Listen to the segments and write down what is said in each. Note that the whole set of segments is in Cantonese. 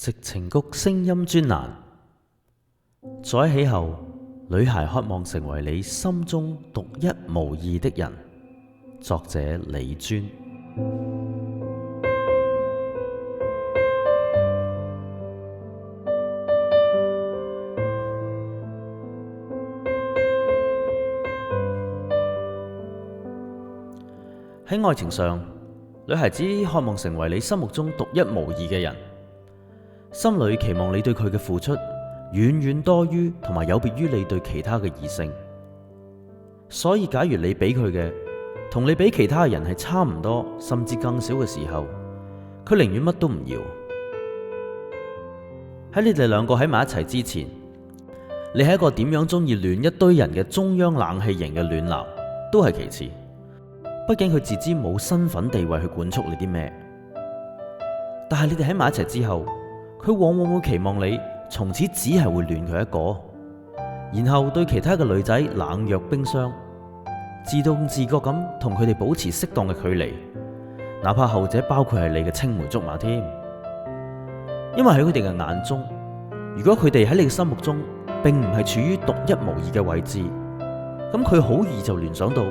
矽情谷聲音專欄。在一起後，女孩渴望成為你心中獨一無二的人。作者李尊。喺愛情上，女孩子渴望成為你心目中獨一無二嘅人，心裏期望你對佢嘅付出遠遠多於同埋有別於你對其他嘅異性。所以假如你俾佢嘅同你俾其他人係差唔多甚至更少嘅時候，佢寧願乜都唔要。喺你哋兩個喺埋一齊之前，你係一個點樣中意暖一堆人嘅中央冷氣型嘅暖男都係其次。畢竟佢自知冇身份地位去管束你啲咩，但係你哋喺埋一齊之後，佢往往會期望你從此只係會戀佢一個，然後對其他嘅女仔冷若冰霜，自動自覺咁同佢哋保持適當嘅距離，哪怕後者包括係你嘅青梅竹馬添。因為喺佢哋嘅眼中，如果佢哋喺你嘅心目中並唔係處於獨一無二嘅位置，咁佢好易就聯想到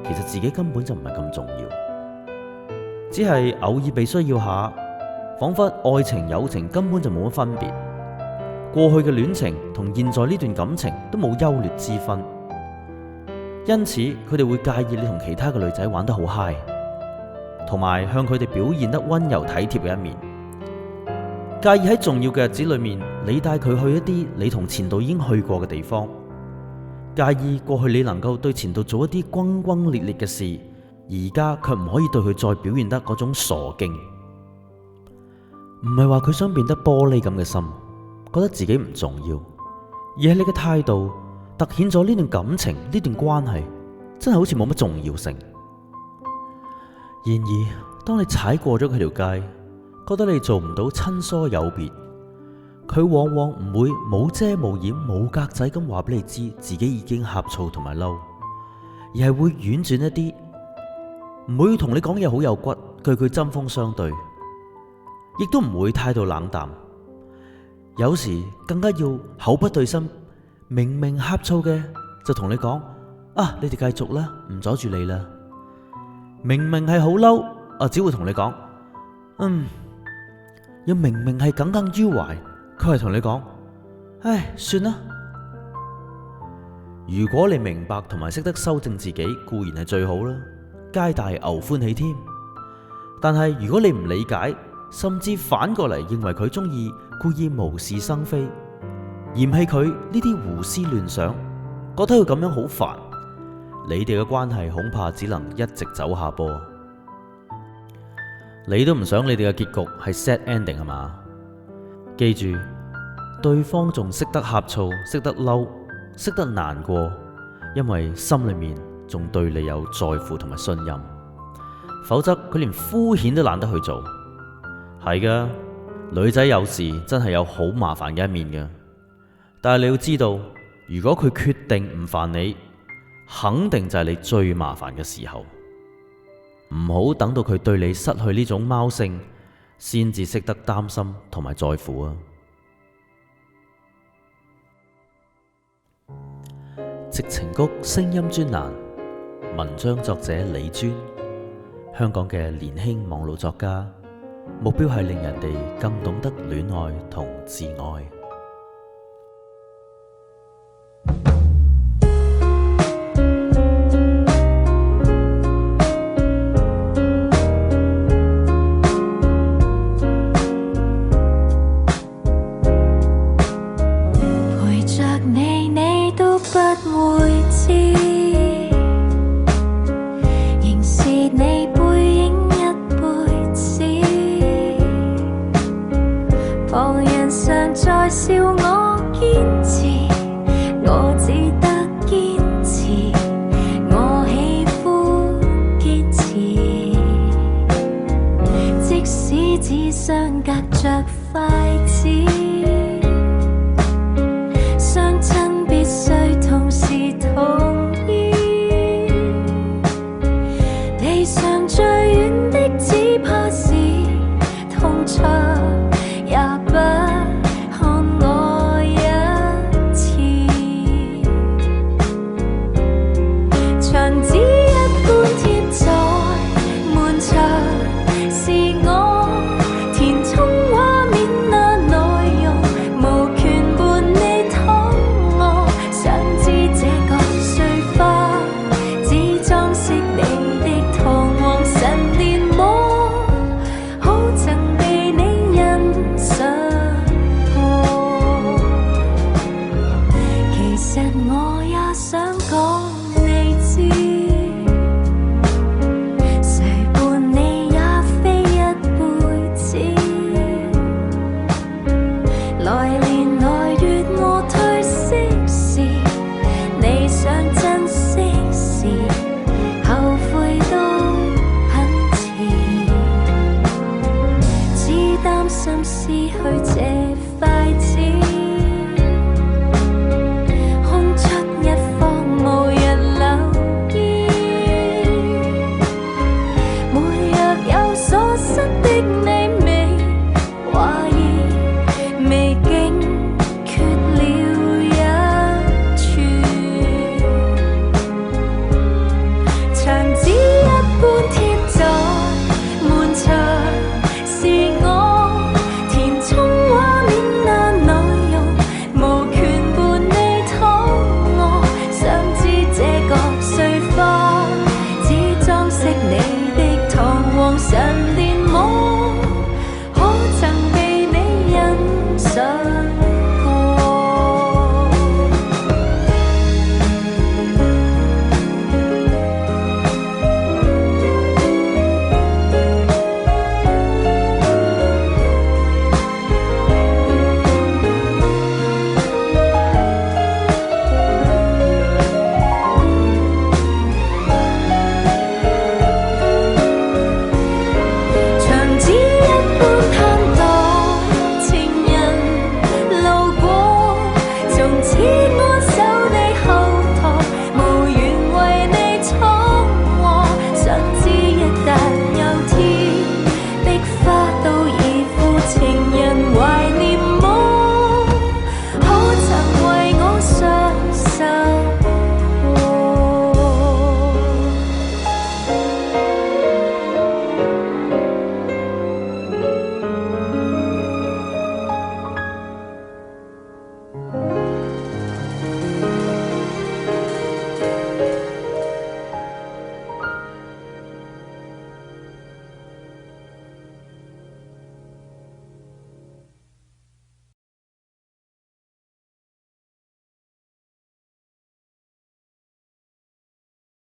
其實自己根本就唔係咁重要，只係偶爾被需要下，仿佛愛情友情根本就冇乜分別。過去嘅戀情同現在呢段感情都冇優劣之分，因此佢哋會介意你同其他嘅女仔玩得好嗨，同埋向佢哋表現得溫柔體貼嘅一面，介意喺重要嘅日子裏面你帶佢去一啲你同前度已經去過嘅地方，介意過去你能夠對前度做一啲轟轟烈烈嘅事，而家卻唔可以對佢再表現得嗰種傻勁。唔係話佢想變得玻璃咁嘅心，覺得自己唔重要，而係你嘅態度凸顯咗呢段感情，呢段關係真係好似冇乜重要性。然而當你踩過咗佢條街，覺得你做唔到親疏有別，佢往往唔會冇遮冇掩冇格仔咁話俾你知自己已經呷醋同埋嬲，而係會婉轉一啲，唔會同你講嘢好有骨，句句針鋒相對，亦都唔會態度冷淡，有時更加要口不對心，明明呷醋嘅就同你講啊，你哋繼續啦，唔阻住你啦。明明係好嬲啊，只會同你講又明明係耿耿於懷，佢係同你講唉，算啦。如果你明白同埋識得修正自己，固然係最好啦，皆大牛歡喜添。但係如果你唔理解，甚至反過嚟認為佢中意故意無事生非，嫌棄佢呢啲胡思亂想，覺得佢咁樣好煩，你哋嘅關係恐怕只能一直走下坡。你都唔想你哋嘅結局係 sad ending 係嘛？記住，對方仲識得呷醋，識得嬲，識得難過，因為心裏面仲對你有在乎同埋信任，否則佢連敷衍都懶得去做。係噶，女仔有時真係有好麻煩嘅一面嘅，但係你要知道，如果佢決定唔煩你，肯定就係你最麻煩嘅時候。唔好等到佢對你失去呢種貓性，先至識得擔心同埋在乎啊！矽情谷聲音專欄，文章作者李尊，香港嘅年輕網絡作家，目標係令人哋更懂得戀愛同自愛。旁人常在笑我堅持，我只得堅持，我喜歡堅持，即使只相隔着筷子。